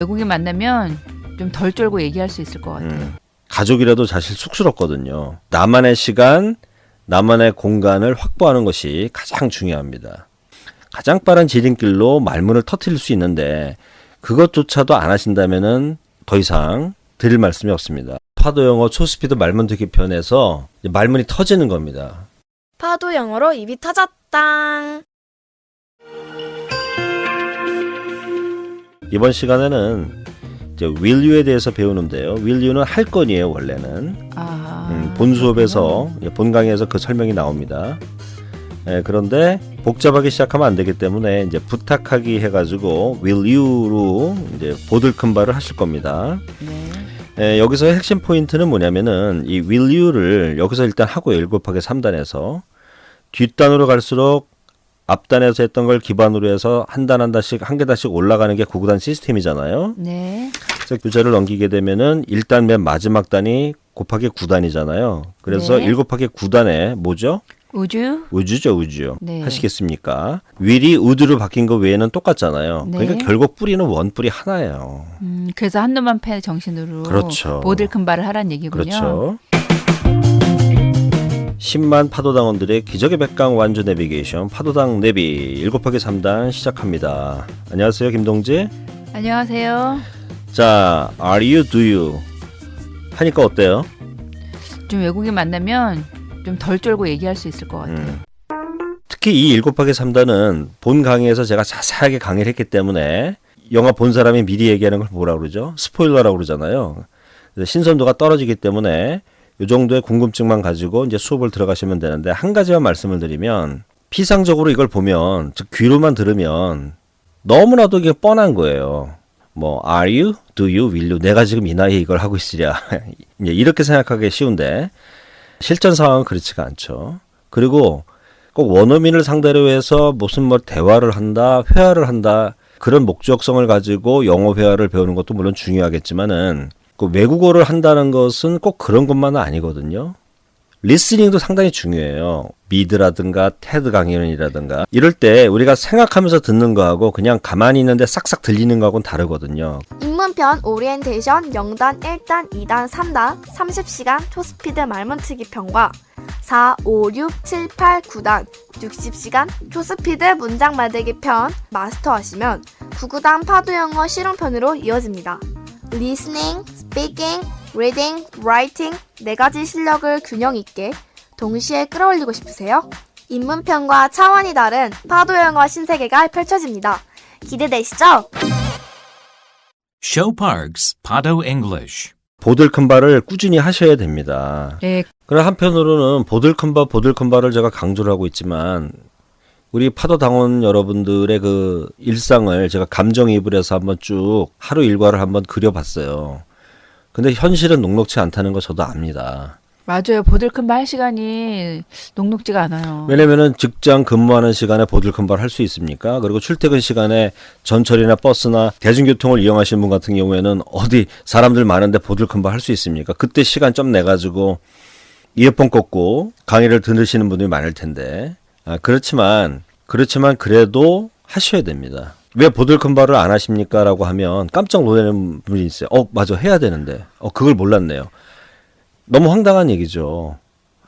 외국인 만나면 좀 덜 쫄고 얘기할 수 있을 것 같아요. 가족이라도 사실 쑥스럽거든요. 나만의 시간, 나만의 공간을 확보하는 것이 가장 중요합니다. 가장 빠른 지름길로 말문을 터뜨릴 수 있는데 그것조차도 안 하신다면은 더 이상 드릴 말씀이 없습니다. 파도 영어 초스피드 말문트기 편에서 말문이 터지는 겁니다. 파도 영어로 입이 터졌당. 이번 시간에는 이제 will you에 대해서 배우는데요. will you는 할 건이에요, 원래는. 본 수업에서, 본 강의에서 그 설명이 나옵니다. 그런데 복잡하게 시작하면 안 되기 때문에 이제 부탁하기 해가지고 will you로 이제 보들큰발을 하실 겁니다. 여기서 핵심 포인트는 뭐냐면은 이 will you를 여기서 일단 하고요. 1 곱하기 3단에서 뒷단으로 갈수록 앞단에서 했던 걸 기반으로 해서 한 단 한 단씩 한 계단씩 올라가는 게 구구단 시스템이잖아요. 네. 그래서 교재를 넘기게 되면은 1단 맨 마지막 단이 곱하기 9단이잖아요. 그래서 네. 1 곱하기 9단에 뭐죠? 우주죠, 우주. 네. 하시겠습니까? will이 would로 바뀐 거 외에는 똑같잖아요. 네. 그러니까 결국 뿌리는 원뿌리 하나예요. 그래서 한눈만 패 정신으로 그렇죠. 보들큰발을 하란 얘기군요. 그렇죠. 10만 파도당원들의 기적의 백강 완주 내비게이션 파도당 내비 1 곱하기 3단 시작합니다. 안녕하세요, 김동재. 안녕하세요. 자, are you, do you 하니까 어때요? 좀 외국인 만나면 좀 덜 쫄고 얘기할 수 있을 것 같아요. 특히 이 1 곱하기 3단은 본 강의에서 제가 자세하게 강의를 했기 때문에 영화 본 사람이 미리 얘기하는 걸 뭐라 그러죠? 스포일러라고 그러잖아요. 그래서 신선도가 떨어지기 때문에 이 정도의 궁금증만 가지고 이제 수업을 들어가시면 되는데 한 가지만 말씀을 드리면 피상적으로 이걸 보면 즉 귀로만 들으면 너무나도 이게 뻔한 거예요. 뭐 are you, do you, will you 내가 지금 이 나이에 이걸 하고 있으랴 이렇게 생각하기 쉬운데 실전 상황은 그렇지가 않죠. 그리고 꼭 원어민을 상대로 해서 무슨 뭐 대화를 한다, 회화를 한다 그런 목적성을 가지고 영어 회화를 배우는 것도 물론 중요하겠지만은 그 외국어를 한다는 것은 꼭 그런 것만은 아니거든요. 리스닝도 상당히 중요해요. 미드라든가 테드 강연이라든가 이럴 때 우리가 생각하면서 듣는 거하고 그냥 가만히 있는데 싹싹 들리는 거하고는 다르거든요. 입문편 오리엔테이션 0단, 1단, 2단, 3단 30시간 초스피드 말문트기 편과 4, 5, 6, 7, 8, 9단 60시간 초스피드 문장 만들기 편 마스터하시면 9구단 파도 영어 실용편으로 이어집니다. 리스닝, 스피킹, 리딩, 라이팅 4가지 실력을 균형 있게 동시에 끌어올리고 싶으세요? 입문편과 차원이 다른 파도 영어 신세계가 펼쳐집니다. 기대되시죠? Show Parks Pado English. 보들큰발을 꾸준히 하셔야 됩니다. 네. 그러나 한편으로는 보들큰발을 제가 강조를 하고 있지만 우리 파도 당원 여러분들의 그 일상을 제가 감정이입을 해서 한번 쭉 하루 일과를 한번 그려봤어요. 근데 현실은 녹록치 않다는 거 저도 압니다. 맞아요. 보들큰발 할 시간이 녹록지가 않아요. 왜냐면은 직장 근무하는 시간에 보들큰발 할 수 있습니까? 그리고 출퇴근 시간에 전철이나 버스나 대중교통을 이용하시는 분 같은 경우에는 어디 사람들 많은데 보들큰발 할 수 있습니까? 그때 시간 좀 내가지고 이어폰 꽂고 강의를 들으시는 분들이 많을 텐데 그렇지만 그래도 하셔야 됩니다. 왜 보들큰발을 안 하십니까? 라고 하면 깜짝 놀라는 분이 있어요. 맞아. 해야 되는데. 그걸 몰랐네요. 너무 황당한 얘기죠.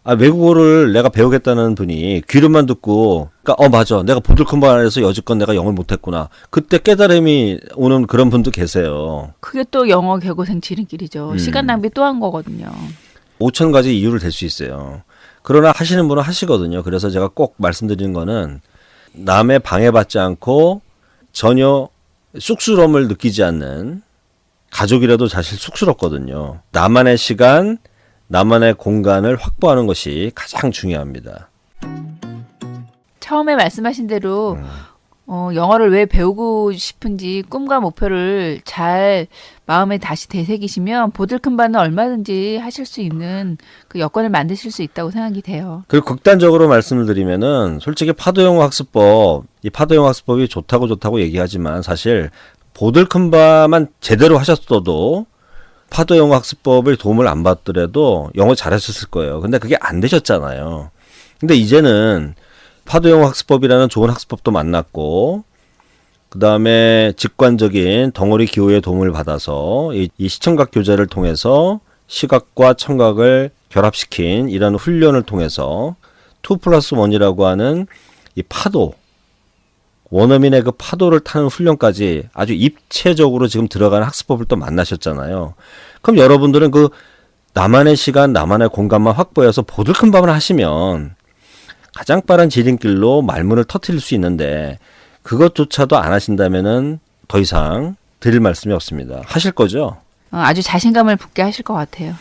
외국어를 내가 배우겠다는 분이 귀로만 듣고, 그러니까, 맞아. 내가 보들큰발 안 해서 여지껏 내가 영어를 못했구나. 그때 깨달음이 오는 그런 분도 계세요. 그게 또 영어 개고생 지름길이죠. 시간 낭비 또 한 거거든요. 5,000가지 이유를 댈 수 있어요. 그러나 하시는 분은 하시거든요. 그래서 제가 꼭 말씀드리는 거는 남의 방해받지 않고 전혀 쑥스러움을 느끼지 않는 가족이라도 사실 쑥스럽거든요. 나만의 시간, 나만의 공간을 확보하는 것이 가장 중요합니다. 처음에 말씀하신 대로 영어를 왜 배우고 싶은지 꿈과 목표를 잘 마음에 다시 되새기시면 보들큰발은 얼마든지 하실 수 있는 그 여건을 만드실 수 있다고 생각이 돼요. 그리고 극단적으로 말씀을 드리면은 솔직히 파도영어 학습법, 이 파도영어 학습법이 좋다고 얘기하지만 사실 보들큰발만 제대로 하셨어도 파도영어 학습법을 도움을 안 받더라도 영어 잘하셨을 거예요. 근데 그게 안 되셨잖아요. 근데 이제는 파도영어 학습법이라는 좋은 학습법도 만났고 그 다음에 직관적인 덩어리 기호의 도움을 받아서 이 시청각 교재를 통해서 시각과 청각을 결합시킨 이런 훈련을 통해서 2+1이라고 하는 이 파도, 원어민의 그 파도를 타는 훈련까지 아주 입체적으로 지금 들어가는 학습법을 또 만나셨잖아요. 그럼 여러분들은 그 나만의 시간, 나만의 공간만 확보해서 보들큰밤을 하시면 가장 빠른 지름길로 말문을 터뜨릴 수 있는데 그것조차도 안 하신다면은 더 이상 드릴 말씀이 없습니다. 하실 거죠? 아주 자신감을 붙게 하실 것 같아요.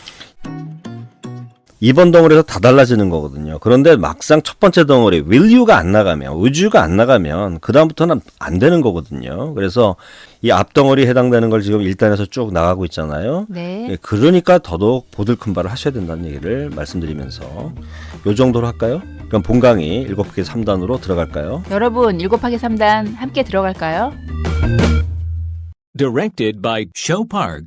이번 덩어리에서 다 달라지는 거거든요. 그런데 막상 첫 번째 덩어리 will you가 안 나가면, would you가 안 나가면 그 다음부터는 안 되는 거거든요. 그래서 이 앞덩어리에 해당되는 걸 지금 1단에서 쭉 나가고 있잖아요. 네. 예, 그러니까 더더욱 보들큰발을 하셔야 된다는 얘기를 말씀드리면서 요 정도로 할까요? 그럼 본 강의 7개 3단으로 들어갈까요? 여러분 7하기 3단 함께 들어갈까요? Directed by Show Park.